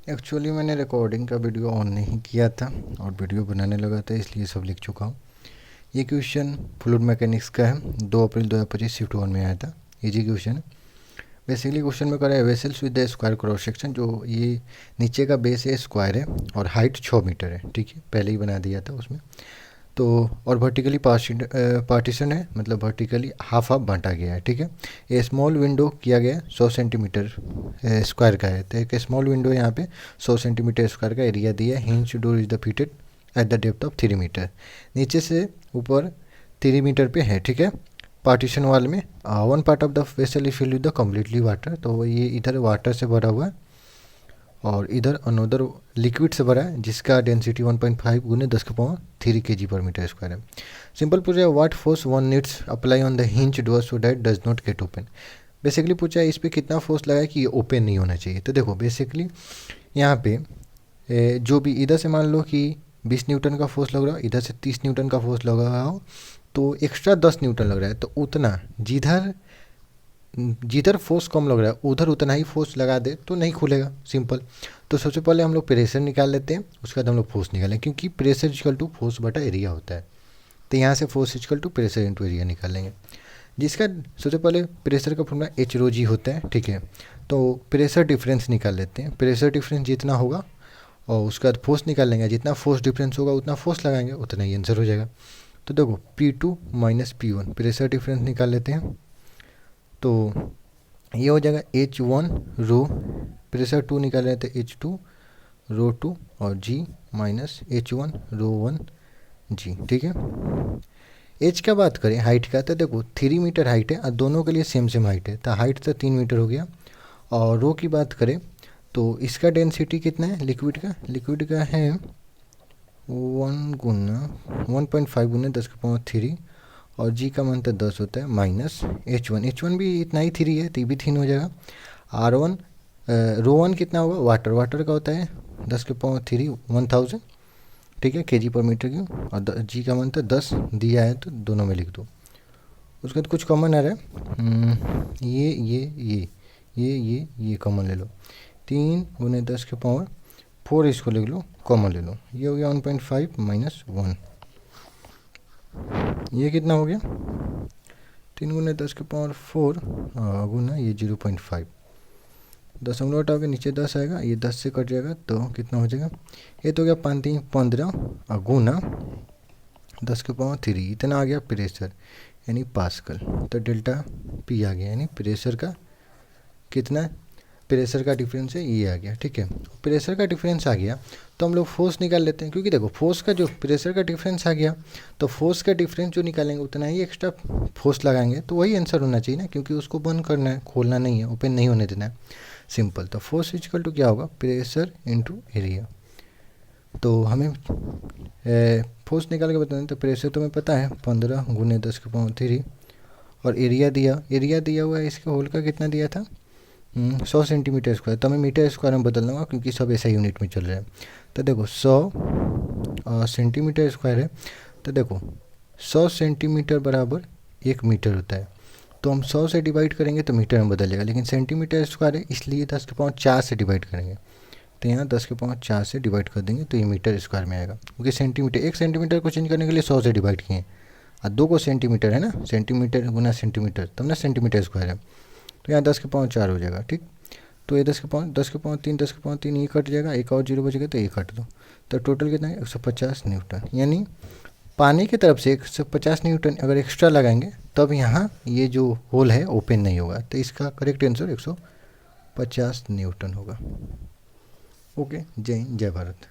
Actually मैंने recording का video on नहीं किया था और वीडियो बनाने लगा था, इसलिए सब लिख चुका हूँ। ये क्वेश्चन फ्लूइड मैकेनिक्स का है, 2 अप्रैल 2025 शिफ्ट 1 में आया था। इजी क्वेश्चन है। बेसिकली क्वेश्चन में करा है vessels with the square cross section, जो ये नीचे का बेस है स्क्वायर है और हाइट 6 मीटर है। ठीक है, पहले ही बना दिया था उसमें। तो और वर्टिकली पार्टीशन है, मतलब वर्टिकली हाफ हाफ बांटा गया है। ठीक है, ये स्मॉल विंडो किया गया है 100 सेंटीमीटर स्क्वायर का है। तो एक स्मॉल विंडो यहाँ पे 100 सेंटीमीटर स्क्वायर का एरिया दिया है। Hinge door is the fitted at the depth of 3 metre, नीचे से ऊपर 3 मीटर पे है। ठीक है, पार्टीशन वाल में 1 part of the vessel is filled with the completely water, तो ये इधर वाटर से भरा हुआ है और इधर अनोदर लिक्विड से भरा है जिसका डेंसिटी 1.5 गुने 10⁻³ kg पर मीटर स्क्वायर है। सिंपल पूछा है what force one needs apply on the hinge door so that does not gate open. Basically पूछा है इस पर कितना फोर्स लगा है कि ये ओपन नहीं होना चाहिए। तो देखो बेसिकली यहाँ पे जो भी इधर से मान लो कि 20 न्यूटन का फोर्स लग रहा है, इधर से 30 न्यूटन का फोर्स लग रहा हो, तो एक्स्ट्रा 10 न्यूटन लग रहा है। तो उतना जिधर जिधर फोर्स कम लग रहा है उधर उतना ही फोर्स लगा दे तो नहीं खुलेगा। सिंपल। तो सबसे पहले हम लोग प्रेशर निकाल लेते हैं, उसके बाद हम लोग फोर्स निकालें, क्योंकि प्रेशर इक्वल टू फोर्स बटा एरिया होता है। तो यहाँ से force equal to pressure into area निकालेंगे, जिसका सबसे पहले प्रेशर का फॉर्मूला एच रो जी होता है। ठीक है, तो प्रेशर डिफरेंस निकाल लेते हैं। प्रेशर डिफरेंस जितना होगा और उसके बाद फोर्स निकाल लेंगे, जितना फोर्स डिफरेंस होगा उतना फोर्स लगाएंगे, उतना ही आंसर हो जाएगा। तो देखो P2 minus P1 pressure difference निकाल लेते हैं, तो ये हो जाएगा H1 रो, प्रेशर 2 निकाल रहे थे H2 रो 2 और G माइनस H1 रो 1 G। ठीक है, H का बात करें हाइट का, तो देखो 3 मीटर हाइट है और दोनों के लिए सेम सेम हाइट है, तो हाइट तो 3 मीटर हो गया। और रो की बात करें तो इसका डेंसिटी कितना है लिक्विड का है 1.5 गुना 10⁻³ और जी का मान तो 10 होता है माइनस H1 भी इतना ही 3 है, तो ये भी 3 हो जाएगा। R1 रो 1 कितना होगा, वाटर का होता है 10⁻³ 1000। ठीक है, kg पर मीटर क्यूब, और जी का मान तो 10 दिया है, तो दोनों में लिख दो। उसके बाद कुछ कॉमन आ रहा है, ये कॉमन ले लो, 3 गुने 10⁻⁴ इसको लिख लो, कॉमन ले लो। ये हो गया 1.5 माइनस 1, ये कितना हो गया 3 गुने 10⁻⁴ गुना ये 0.5, दशमलव हटाओगे नीचे 10 आएगा, ये 10 से कट जाएगा तो कितना हो जाएगा, ये तो हो गया 5 3 15 और गुना 10⁻³ इतना आ गया प्रेशर यानी पास्कल। तो डेल्टा पी आ गया, यानी प्रेशर का कितना, प्रेशर का डिफरेंस है ये आ गया। ठीक है, प्रेशर का डिफरेंस आ गया तो हम लोग फोर्स निकाल लेते हैं, क्योंकि देखो फोर्स का जो प्रेशर का डिफरेंस आ गया तो फोर्स का डिफरेंस जो निकालेंगे उतना ही एक्स्ट्रा फोर्स लगाएंगे, तो वही आंसर होना चाहिए ना, क्योंकि उसको बंद करना है, खोलना नहीं है, ओपन नहीं होने देना है। सिंपल। तो फोर्स इक्वल टू क्या होगा, प्रेशर इंटू एरिया। तो हमें फोर्स निकाल के बताना, तो प्रेशर तो हमें पता है 15 गुने 10⁻³ और एरिया दिया हुआ है, इसके होल का कितना दिया था 100 सेंटीमीटर स्क्वायर, तो मैं मीटर स्क्वायर में बदल दूँगा क्योंकि सब ऐसा यूनिट में चल रहा है। तो देखो 100 सेंटीमीटर स्क्वायर है, तो देखो 100 सेंटीमीटर बराबर 1 मीटर होता है, तो हम 100 से डिवाइड करेंगे तो मीटर में बदलेगा, लेकिन सेंटीमीटर स्क्वायर है इसलिए 10⁻4 से डिवाइड करेंगे, तो यहाँ 10⁻4 से डिवाइड कर देंगे तो ये मीटर स्क्वायर में आएगा, क्योंकि सेंटीमीटर 1 सेंटीमीटर को चेंज करने के लिए 100 से डिवाइड किए और 2 को सेंटीमीटर है ना, सेंटीमीटर गुना सेंटीमीटर तब ना सेंटीमीटर स्क्वायर है, तो यहाँ 10⁻4 हो जाएगा। ठीक, तो ये 10⁻3 ये कट जाएगा, एक और जीरो बचेगा तो ये काट दो, तो टोटल कितना है 150 न्यूटन। यानी पानी की तरफ से 150 न्यूटन अगर एक्स्ट्रा लगाएंगे तब यहाँ ये जो होल है ओपन नहीं होगा, तो इसका करेक्ट आंसर 150 न्यूटन होगा। ओके, जय हिंद, जय भारत।